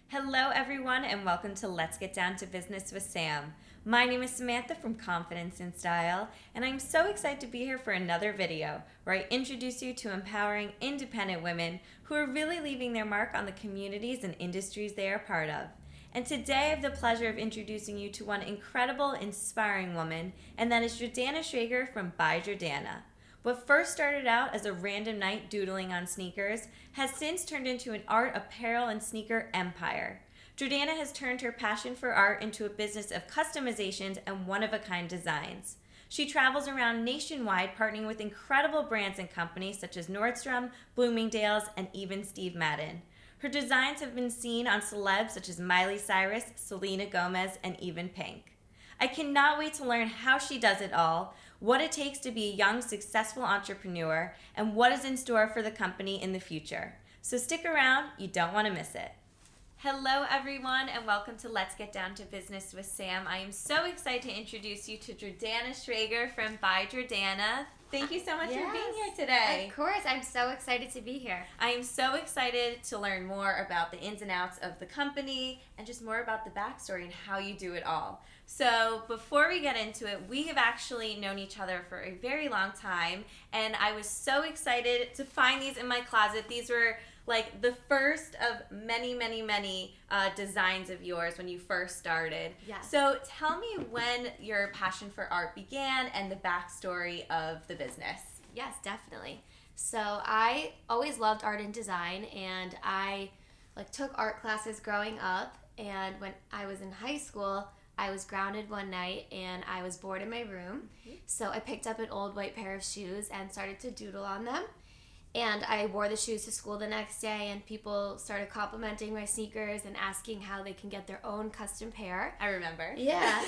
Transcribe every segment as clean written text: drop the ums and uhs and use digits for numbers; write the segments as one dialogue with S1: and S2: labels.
S1: Hello, everyone, and welcome to Let's Get Down to Business with Sam. My name is Samantha from Confidence in Style, and I'm so excited to be here for another video where I introduce you to empowering independent women who are really leaving their mark on the communities and industries they are part of. And today I have the pleasure of introducing you to one incredible, inspiring woman, and that is Jordana Schrager from By Jordana. What first started out as a random night doodling on sneakers has since turned into an art, apparel, and sneaker empire. Jordana has turned her passion for art into a business of customizations and one-of-a-kind designs. She travels around nationwide partnering with incredible brands and companies such as Nordstrom, Bloomingdales, and even Steve Madden. Her designs have been seen on celebs such as Miley Cyrus, Selena Gomez, and even Pink. I cannot wait to learn how she does it all, what it takes to be a young, successful entrepreneur, and what is in store for the company in the future. So stick around, you don't want to miss it. Hello, everyone, and welcome to Let's Get Down to Business with Sam. I am so excited to introduce you to Jordana Schrager from By Jordana. Thank you so much for being here today.
S2: Of course, I'm so excited to be here.
S1: I am so excited to learn more about the ins and outs of the company and just more about the backstory and how you do it all. So before we get into it, we have actually known each other for a very long time, and I was so excited to find these in my closet. These were like the first of many designs of yours when you first started.
S2: Yes.
S1: So tell me when your passion for art began and the backstory of the business.
S2: Yes, definitely. So I always loved art and design, and I took art classes growing up. And when I was in high school, I was grounded one night and I was bored in my room. Mm-hmm. So I picked up an old white pair of shoes and started to doodle on them. And I wore the shoes to school the next day, and people started complimenting my sneakers and asking how they can get their own custom pair.
S1: I remember.
S2: Yeah.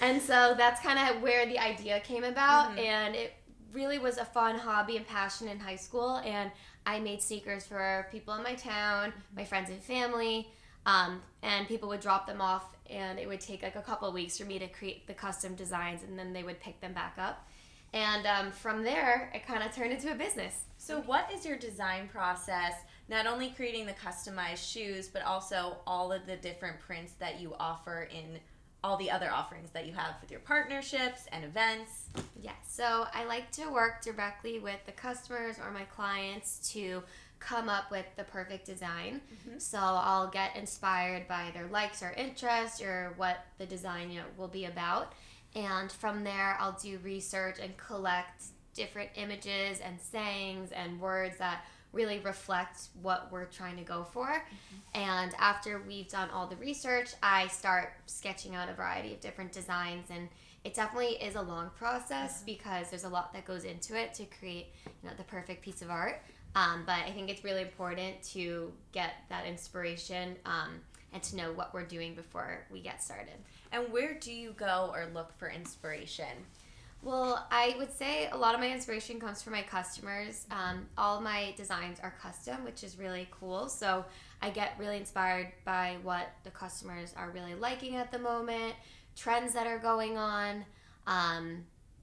S2: And so that's kind of where the idea came about,
S1: Mm-hmm.
S2: and it really was a fun hobby and passion in high school, and I made sneakers for people in my town, my friends and family, and people would drop them off, and it would take like a couple of weeks for me to create the custom designs, and then they would pick them back up. And from there, it kind of turned into a business.
S1: So what is your design process, not only creating the customized shoes, but also all of the different prints that you offer in all the other offerings that you have with your partnerships and events?
S2: Yes, so I like to work directly with the customers or my clients to come up with the perfect design. Mm-hmm. So I'll get inspired by their likes or interests or what the design will be about. And from there, I'll do research and collect different images and sayings and words that really reflect what we're trying to go for. Mm-hmm. And after we've done all the research, I start sketching out a variety of different designs. And it definitely is a long process. Mm-hmm. Because there's a lot that goes into it to create, the perfect piece of art. But I think it's really important to get that inspiration and to know what we're doing before we get started.
S1: And where do you go or look for inspiration?
S2: Well, I would say a lot of my inspiration comes from my customers. All my designs are custom, which is really cool. So I get really inspired by what the customers are really liking at the moment, trends that are going on.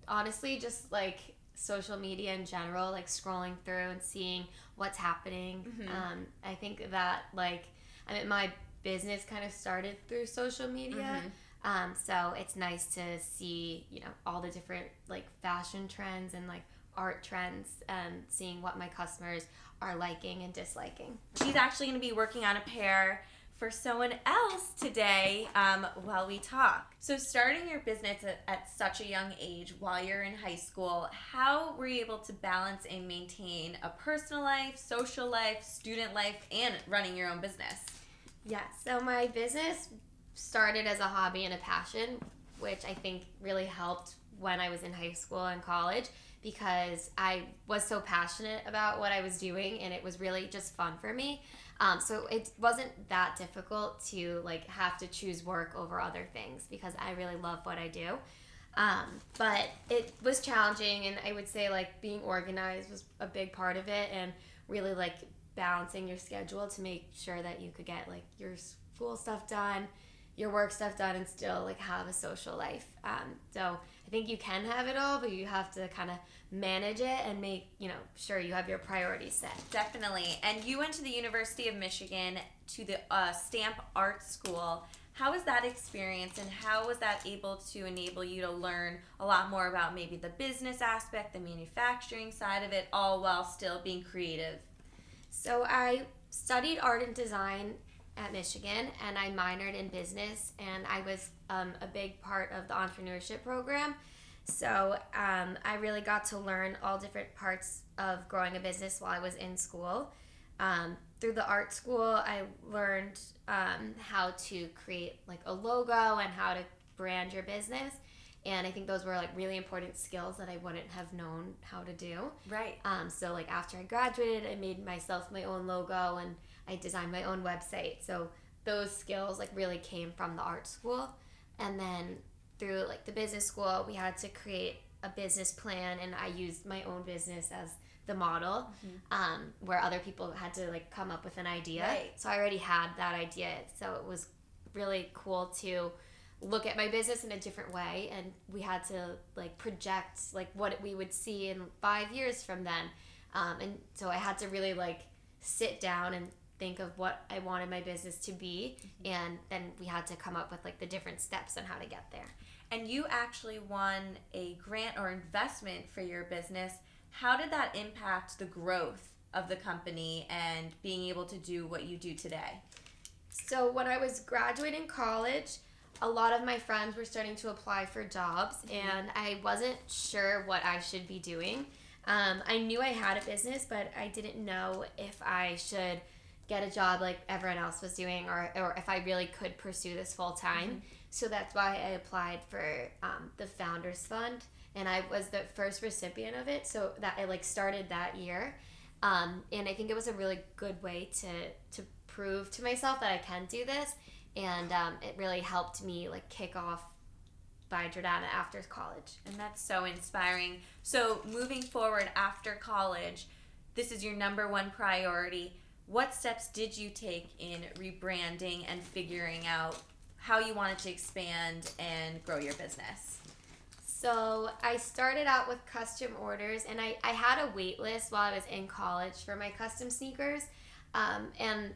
S2: Honestly, just like social media in general, like scrolling through and seeing what's happening. Mm-hmm. I think that my business kind of started through social media. Mm-hmm. So it's nice to see, all the different fashion trends and art trends and seeing what my customers are liking and disliking.
S1: She's actually going to be working on a pair for someone else today while we talk. So starting your business at such a young age while you're in high school, how were you able to balance and maintain a personal life, social life, student life, and running your own business?
S2: Yeah, so my business started as a hobby and a passion, which I think really helped when I was in high school and college because I was so passionate about what I was doing and it was really just fun for me. So it wasn't that difficult to have to choose work over other things because I really love what I do. But it was challenging, and I would say being organized was a big part of it, and really balancing your schedule to make sure that you could get your school stuff done your work stuff done and still like have a social life. So I think you can have it all, but you have to kind of manage it and make, sure you have your priorities set.
S1: Definitely. And you went to the University of Michigan to the Stamp Art School. How was that experience, and how was that able to enable you to learn a lot more about maybe the business aspect, the manufacturing side of it, all while still being creative?
S2: So I studied art and design at Michigan, and I minored in business, and I was a big part of the entrepreneurship program. So I really got to learn all different parts of growing a business while I was in school. Through the art school, I learned how to create like a logo and how to brand your business. And I think those were like really important skills that I wouldn't have known how to do.
S1: Right.
S2: So like after I graduated, I made myself my own logo and I designed my own website. So those skills like really came from the art school. And then through like the business school, we had to create a business plan, and I used my own business as the model, where other people had to like come up with an idea.
S1: Right.
S2: So I already had that idea. So it was really cool to look at my business in a different way, and we had to like project like what we would see in 5 years from then. And so I had to really like sit down and think of what I wanted my business to be, and then we had to come up with like the different steps on how to get there.
S1: And you actually won a grant or investment for your business. How did that impact the growth of the company and being able to do what you do today?
S2: So when I was graduating college, a lot of my friends were starting to apply for jobs, and I wasn't sure what I should be doing. I knew I had a business, but I didn't know if I should get a job like everyone else was doing, or if I really could pursue this full time. So that's why I applied for the Founders Fund, and I was the first recipient of it. So that I like started that year, and I think it was a really good way to prove to myself that I can do this, and it really helped me like kick off by Jordana after college.
S1: And that's so inspiring. So moving forward after college, this is your number one priority. What steps did you take in rebranding and figuring out how you wanted to expand and grow your business?
S2: So I started out with custom orders, and I had a wait list while I was in college for my custom sneakers, and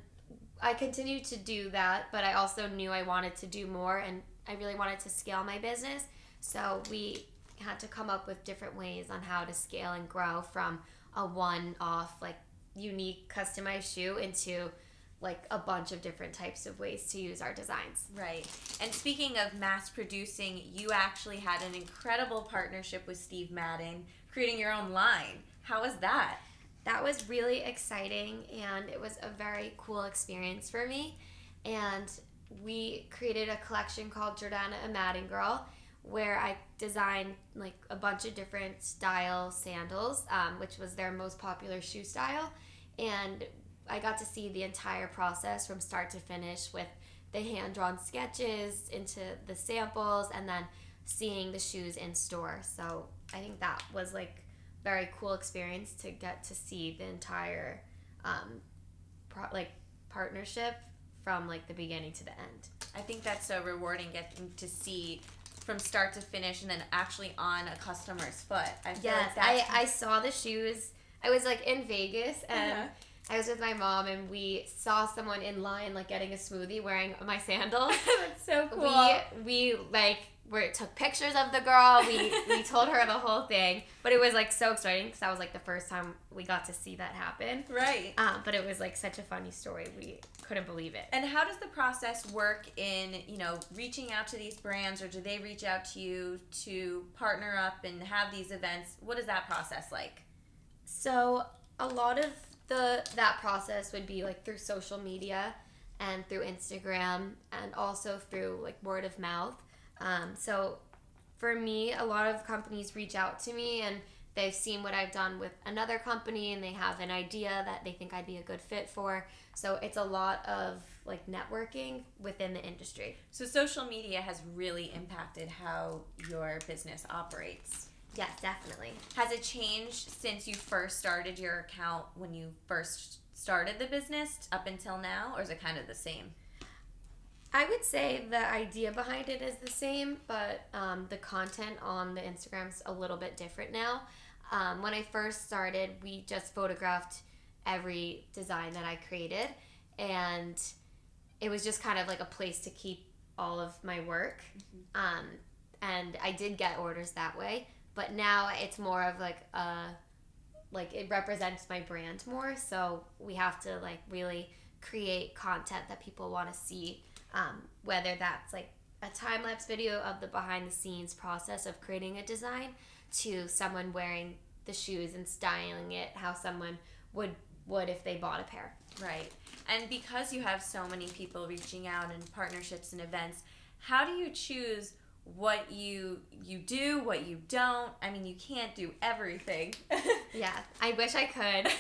S2: I continued to do that, but I also knew I wanted to do more, and I really wanted to scale my business. So we had to come up with different ways on how to scale and grow from a one-off, like unique customized shoe into like a bunch of different types of ways to use our designs.
S1: Right. And speaking of mass producing, you actually had an incredible partnership with Steve Madden, creating your own line. How was that?
S2: That was really exciting, and it was a very cool experience for me. And we created a collection called Jordana, a Madden Girl, where I designed like a bunch of different style sandals, which was their most popular shoe style. And I got to see the entire process from start to finish, with the hand-drawn sketches into the samples, and then seeing the shoes in store. So I think that was like very cool experience to get to see the entire partnership from like the beginning to the end.
S1: I think that's so rewarding, getting to see from start to finish and then actually on a customer's foot.
S2: I saw the shoes. I was like in Vegas, and I was with my mom, and we saw someone in line like getting a smoothie wearing my sandals.
S1: That's so cool.
S2: We took pictures of the girl. We told her the whole thing, but it was like so exciting because that was like the first time we got to see that happen.
S1: Right.
S2: But it was like such a funny story. We couldn't believe it.
S1: And how does the process work in, reaching out to these brands, or do they reach out to you to partner up and have these events? What is that process like?
S2: So a lot of that process would be like through social media and through Instagram, and also through like word of mouth. So for me, a lot of companies reach out to me, and they've seen what I've done with another company, and they have an idea that they think I'd be a good fit for. So it's a lot of like networking within the industry.
S1: So social media has really impacted how your business operates.
S2: Yes, definitely.
S1: Has it changed since you first started your account when you first started the business up until now, or is it kind of the same?
S2: I would say the idea behind it is the same, but the content on the Instagram's a little bit different now. When I first started, we just photographed every design that I created, and it was just kind of like a place to keep all of my work. And I did get orders that way, but now it's more of like it represents my brand more, so we have to like really create content that people want to see, whether that's like a time-lapse video of the behind-the-scenes process of creating a design to someone wearing the shoes and styling it how someone would if they bought a pair.
S1: Right. And because you have so many people reaching out and partnerships and events, how do you choose what you do, what you don't? I mean, you can't do everything.
S2: Yeah, I wish I could.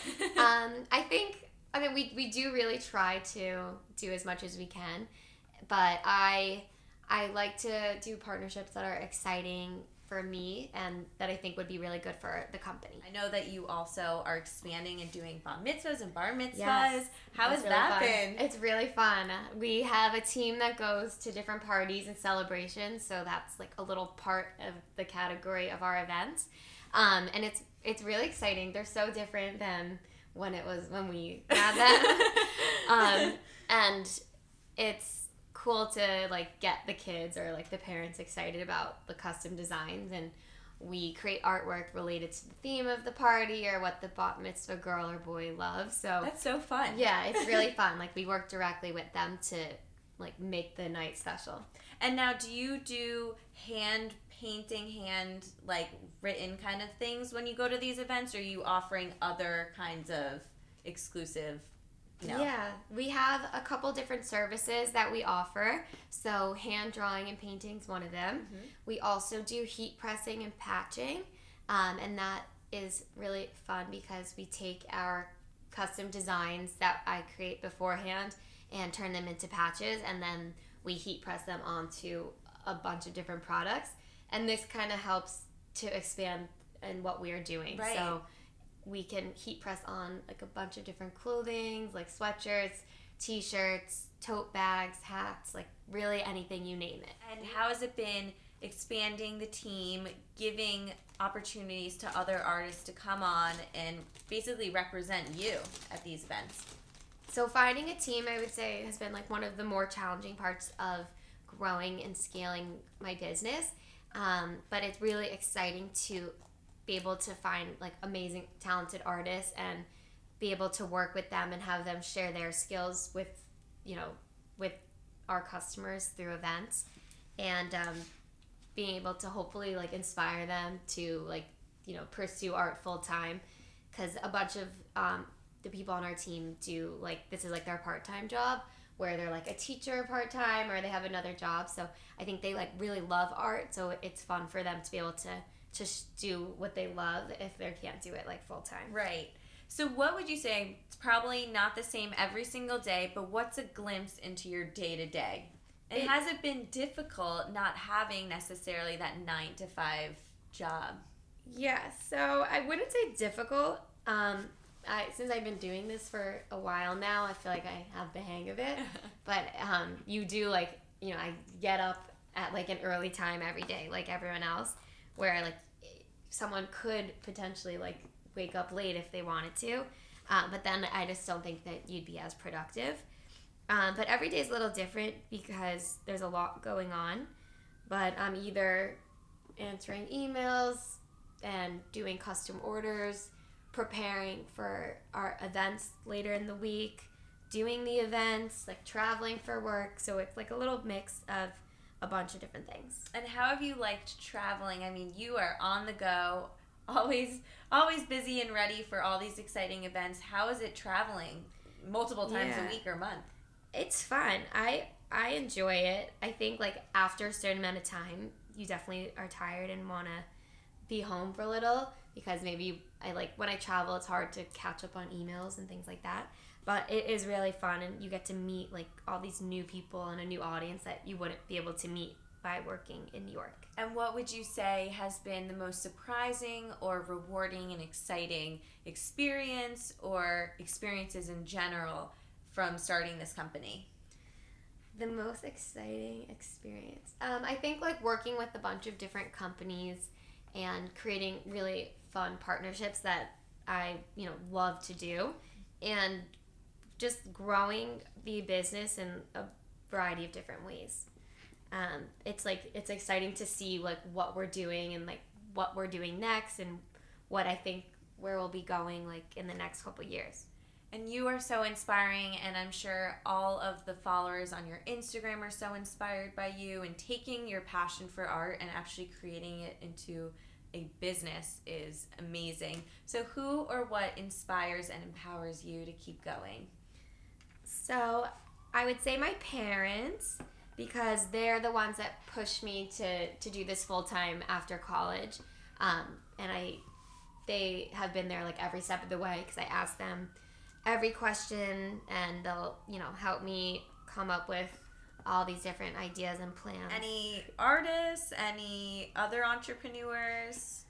S2: I mean, we do really try to do as much as we can, but I like to do partnerships that are exciting for me and that I think would be really good for the company.
S1: I know that you also are expanding and doing bat mitzvahs and bar mitzvahs.
S2: Yes,
S1: How has that been?
S2: It's really fun. We have a team that goes to different parties and celebrations, so that's like a little part of the category of our events. And it's really exciting. They're so different than when we had them. And it's cool to like get the kids or like the parents excited about the custom designs, and we create artwork related to the theme of the party or what the bat mitzvah girl or boy loves. So
S1: that's so fun.
S2: Yeah, it's really fun. Like we work directly with them to like make the night special.
S1: And now, do you do hand painting, hand like written kind of things when you go to these events, or are you offering other kinds of exclusive? No.
S2: Yeah, we have a couple different services that we offer. So hand drawing and painting is one of them. Mm-hmm. We also do heat pressing and patching, and that is really fun because we take our custom designs that I create beforehand and turn them into patches, and then we heat press them onto a bunch of different products. And this kind of helps to expand in what we are doing.
S1: Right.
S2: So we can heat press on like a bunch of different clothing, like sweatshirts, t-shirts, tote bags, hats, like really anything, you name it.
S1: And how has it been expanding the team, giving opportunities to other artists to come on and basically represent you at these events?
S2: So finding a team, I would say, has been like one of the more challenging parts of growing and scaling my business. But it's really exciting to be able to find like amazing, talented artists and be able to work with them and have them share their skills with our customers through events, and being able to hopefully like inspire them to pursue art full time, because a bunch of the people on our team do like this is like their part-time job, where they're like a teacher part-time or they have another job. So I think they like really love art, so it's fun for them to be able to just do what they love if they can't do it like full-time.
S1: Right. So what would you say, it's probably not the same every single day, but what's a glimpse into your day-to-day? And has it been difficult not having necessarily that 9-to-5 job?
S2: Yeah, so I wouldn't say difficult. Since I've been doing this for a while now, I feel like I have the hang of it. But you do I get up at like an early time every day, like everyone else, where like someone could potentially like wake up late if they wanted to, but then I just don't think that you'd be as productive. But every day is a little different because there's a lot going on. But I'm either answering emails and doing custom orders, preparing for our events later in the week, doing the events, like traveling for work. So it's like a little mix of a bunch of different things.
S1: And how have you liked traveling? I mean, you are on the go, always busy and ready for all these exciting events. How is it traveling multiple times a week or month?
S2: It's fun. I enjoy it. I think like after a certain amount of time, you definitely are tired and want to be home for a little, because maybe when I travel, it's hard to catch up on emails and things like that. But it is really fun, and you get to meet like all these new people and a new audience that you wouldn't be able to meet by working in New York.
S1: And what would you say has been the most surprising or rewarding and exciting experience or experiences in general from starting this company?
S2: The most exciting experience. I think like working with a bunch of different companies and creating really fun partnerships that I, love to do, and just growing the business in a variety of different ways. It's exciting to see like what we're doing and like what we're doing next, and what I think where we'll be going like in the next couple years.
S1: And you are so inspiring, and I'm sure all of the followers on your Instagram are so inspired by you, and taking your passion for art and actually creating it into a business is amazing. So who or what inspires and empowers you to keep going?
S2: So I would say my parents, because they're the ones that push me to do this full time after college. They have been there like every step of the way, because I ask them every question, and they'll, help me come up with all these different ideas and plans.
S1: Any artists, any other entrepreneurs?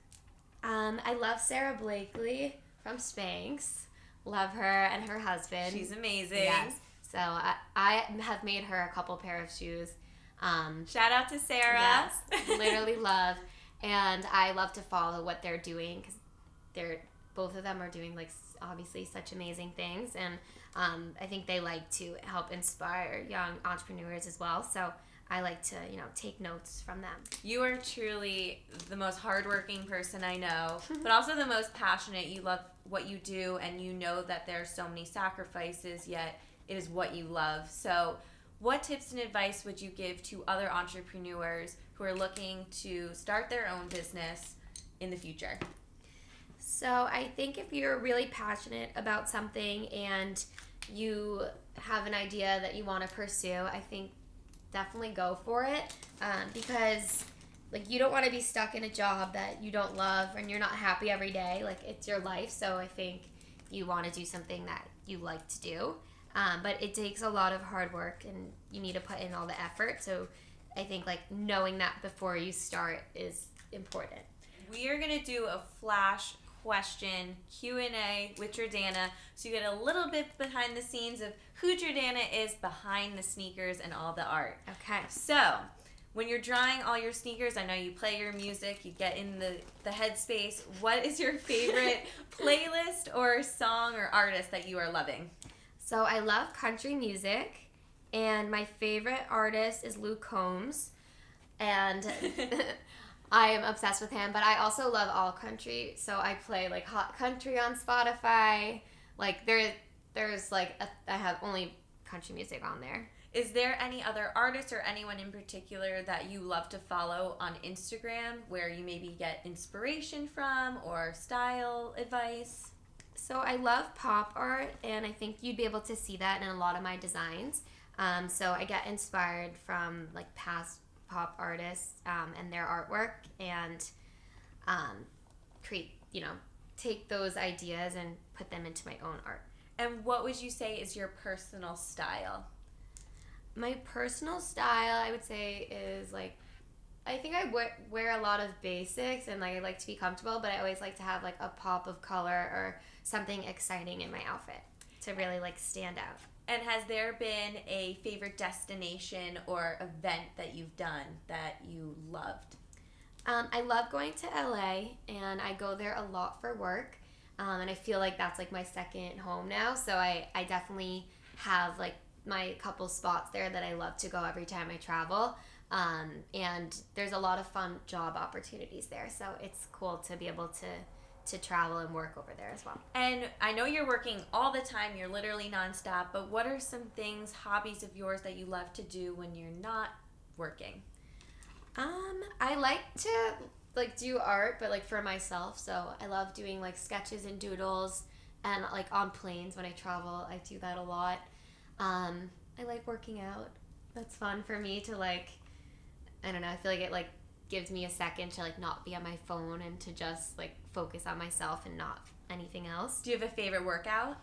S2: I love Sarah Blakely from Spanx. Love her and her husband.
S1: She's amazing.
S2: Yes. So I have made her a couple pair of shoes.
S1: Shout out to Sarah.
S2: Yes, literally love. And I love to follow what they're doing, because both of them are doing like obviously such amazing things, and I think they like to help inspire young entrepreneurs as well. So I like to take notes from them.
S1: You are truly the most hardworking person I know, but also the most passionate. You love what you do, and you know that there are so many sacrifices, yet it is what you love. So what tips and advice would you give to other entrepreneurs who are looking to start their own business in the future?
S2: So I think if you're really passionate about something and you have an idea that you want to pursue, I think definitely go for it, because like you don't want to be stuck in a job that you don't love and you're not happy every day. Like, it's your life, so I think you want to do something that you like to do, but it takes a lot of hard work and you need to put in all the effort. So I think like knowing that before you start is important.
S1: We are going to do a flash question Q&A with Jordana, so you get a little bit behind the scenes of who Jordana is behind the sneakers and all the art.
S2: Okay.
S1: So when you're drawing all your sneakers, I know you play your music, you get in the headspace. What is your favorite playlist or song or artist that you are loving?
S2: So I love country music, and my favorite artist is Luke Combs, and I am obsessed with him, but I also love all country, so I play like hot country on Spotify. Like there's like I have only country music on there.
S1: Is there any other artists or anyone in particular that you love to follow on Instagram where you maybe get inspiration from or style advice?
S2: So I love pop art, and I think you'd be able to see that in a lot of my designs. So I get inspired from like past pop artists and their artwork, and take those ideas and put them into my own art.
S1: And what would you say is your personal style?
S2: My personal style, I would say, is like, I think I wear a lot of basics, and like I like to be comfortable, but I always like to have like a pop of color or something exciting in my outfit to really like stand out.
S1: And has there been a favorite destination or event that you've done that you loved?
S2: I love going to LA, and I go there a lot for work, and I feel like that's like my second home now. So I definitely have like my couple spots there that I love to go every time I travel, and there's a lot of fun job opportunities there. So it's cool to be able to travel and work over there as well.
S1: And I know you're working all the time, you're literally nonstop, but what are some things, hobbies of yours that you love to do when you're not working?
S2: I like to like do art, but like for myself. So I love doing like sketches and doodles, and like on planes when I travel, I do that a lot. I like working out. That's fun for me to like, I don't know, I feel like it like gives me a second to like not be on my phone and to just like focus on myself and not anything else.
S1: Do you have a favorite workout?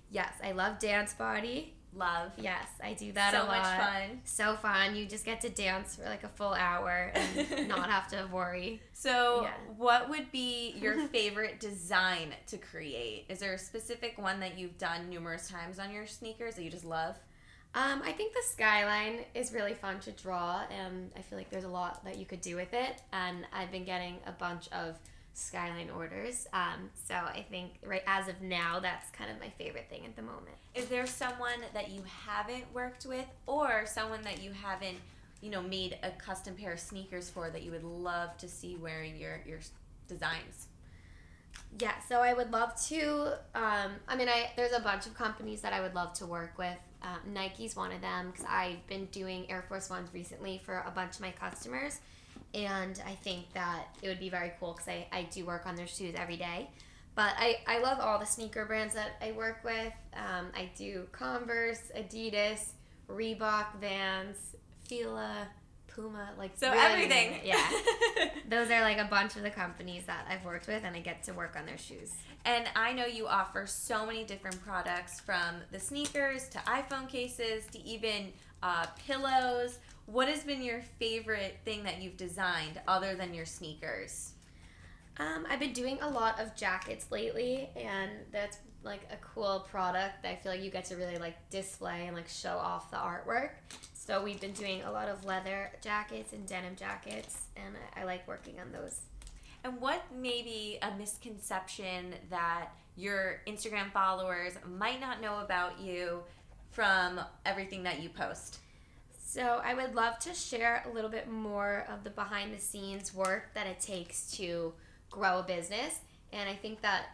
S2: Yes, I love Dance Body.
S1: Love.
S2: Yes, I do that a lot.
S1: So much fun.
S2: So fun. You just get to dance for like a full hour and not have to worry.
S1: So what would be your favorite design to create? Is there a specific one that you've done numerous times on your sneakers that you just love?
S2: I think the skyline is really fun to draw, and I feel like there's a lot that you could do with it. And I've been getting a bunch of skyline orders. So I think right as of now, that's kind of my favorite thing at the moment.
S1: Is there someone that you haven't worked with, or someone that you haven't, made a custom pair of sneakers for that you would love to see wearing your designs?
S2: Yeah, so I would love to. There's a bunch of companies that I would love to work with. Nike's one of them because I've been doing Air Force Ones recently for a bunch of my customers, and I think that it would be very cool because I do work on their shoes every day. But I love all the sneaker brands that I work with. I do Converse, Adidas, Reebok, Vans, Fila, Puma,
S1: so
S2: really
S1: everything.
S2: Yeah. Those are a bunch of the companies that I've worked with, and I get to work on their shoes.
S1: And I know you offer so many different products, from the sneakers to iPhone cases to even pillows. What has been your favorite thing that you've designed other than your sneakers?
S2: I've been doing a lot of jackets lately, and that's a cool product that I feel like you get to really display and show off the artwork. So we've been doing a lot of leather jackets and denim jackets, and I like working on those.
S1: And what may be a misconception that your Instagram followers might not know about you from everything that you post?
S2: So I would love to share a little bit more of the behind the scenes work that it takes to grow a business. And I think that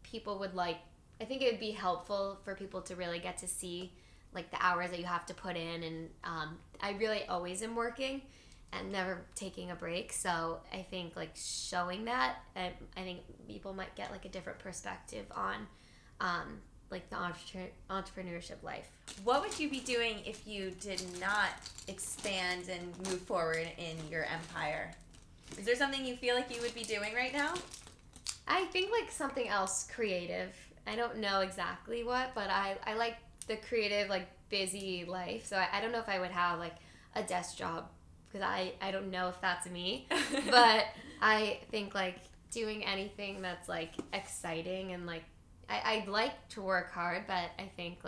S2: people would I think it would be helpful for people to really get to see the hours that you have to put in. And I really always am working and never taking a break. So I think showing that, I think people might get a different perspective on the entrepreneurship life.
S1: What would you be doing if you did not expand and move forward in your empire? Is there something you feel like you would be doing right now?
S2: I think something else creative. I don't know exactly what, but I like the creative, busy life. So I don't know if I would have a desk job, because I don't know if that's me. But I think doing anything that's exciting, and I'd like to work hard, but I think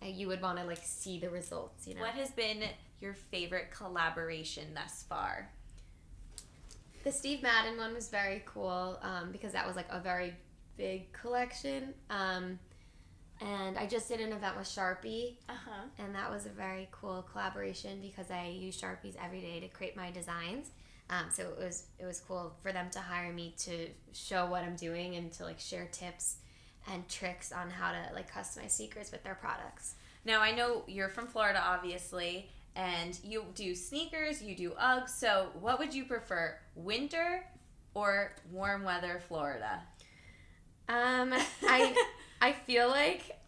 S2: you would want to see the results,
S1: What has been your favorite collaboration thus far?
S2: The Steve Madden one was very cool, because that was a very big collection. And I just did an event with Sharpie, and that was a very cool collaboration because I use Sharpies every day to create my designs. So it was cool for them to hire me to show what I'm doing and to share tips and tricks on how to customize sneakers with their products.
S1: Now I know you're from Florida, obviously, and you do sneakers, you do Uggs. So what would you prefer, winter or warm weather Florida?
S2: I feel like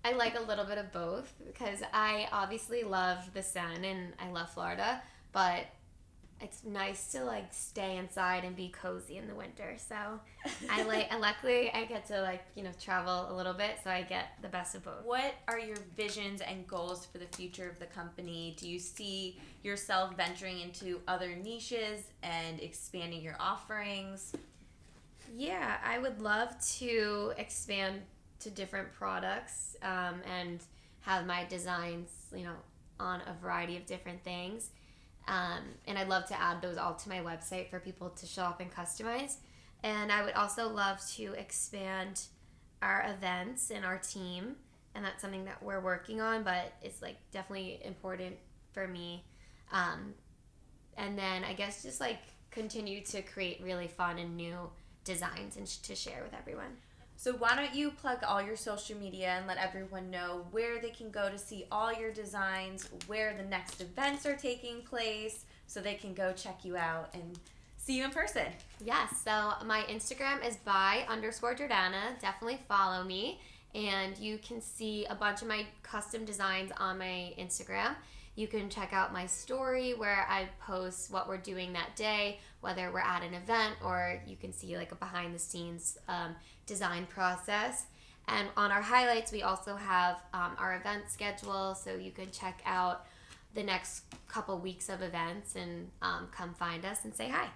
S2: I like a little bit of both, because I obviously love the sun and I love Florida, but it's nice to stay inside and be cozy in the winter. So and luckily I get to travel a little bit, so I get the best of both.
S1: What are your visions and goals for the future of the company? Do you see yourself venturing into other niches and expanding your offerings?
S2: Yeah, I would love to expand to different products, and have my designs, on a variety of different things. And I'd love to add those all to my website for people to shop and customize. And I would also love to expand our events and our team, and that's something that we're working on, but it's definitely important for me. And then I guess just continue to create really fun and new designs and to share with everyone.
S1: So why don't you plug all your social media and let everyone know where they can go to see all your designs, where the next events are taking place, so they can go check you out and see you in person.
S2: Yes, so my Instagram is by_Jordana. Definitely follow me, and you can see a bunch of my custom designs on my Instagram. You can check out my story where I post what we're doing that day, whether we're at an event, or you can see a behind the scenes design process. And on our highlights, we also have our event schedule, so you can check out the next couple weeks of events and come find us and say hi.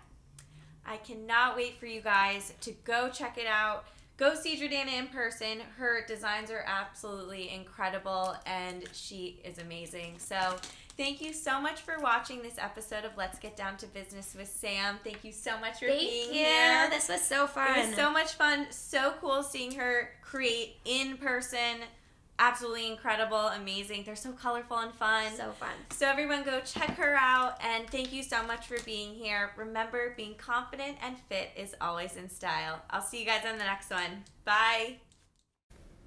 S1: I cannot wait for you guys to go check it out. go see Jordana in person. Her designs are absolutely incredible, and she is amazing. So thank you so much for watching this episode of Let's Get Down to Business with Sam. Thank you so much for being here.
S2: This was so fun.
S1: It was so much fun. So cool seeing her create in person. Absolutely incredible, amazing. They're so colorful and fun.
S2: So fun.
S1: So everyone go check her out, and thank you so much for being here. Remember, being confident and fit is always in style. I'll see you guys on the next one. Bye.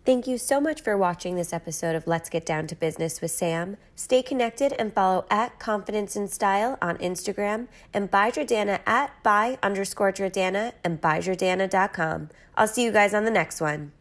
S3: Thank you so much for watching this episode of Let's Get Down to Business with Sam. Stay connected and follow at conFITENCeinSTYLE on Instagram and buy Jordana at buy_Jordana and buyjordana.com. I'll see you guys on the next one.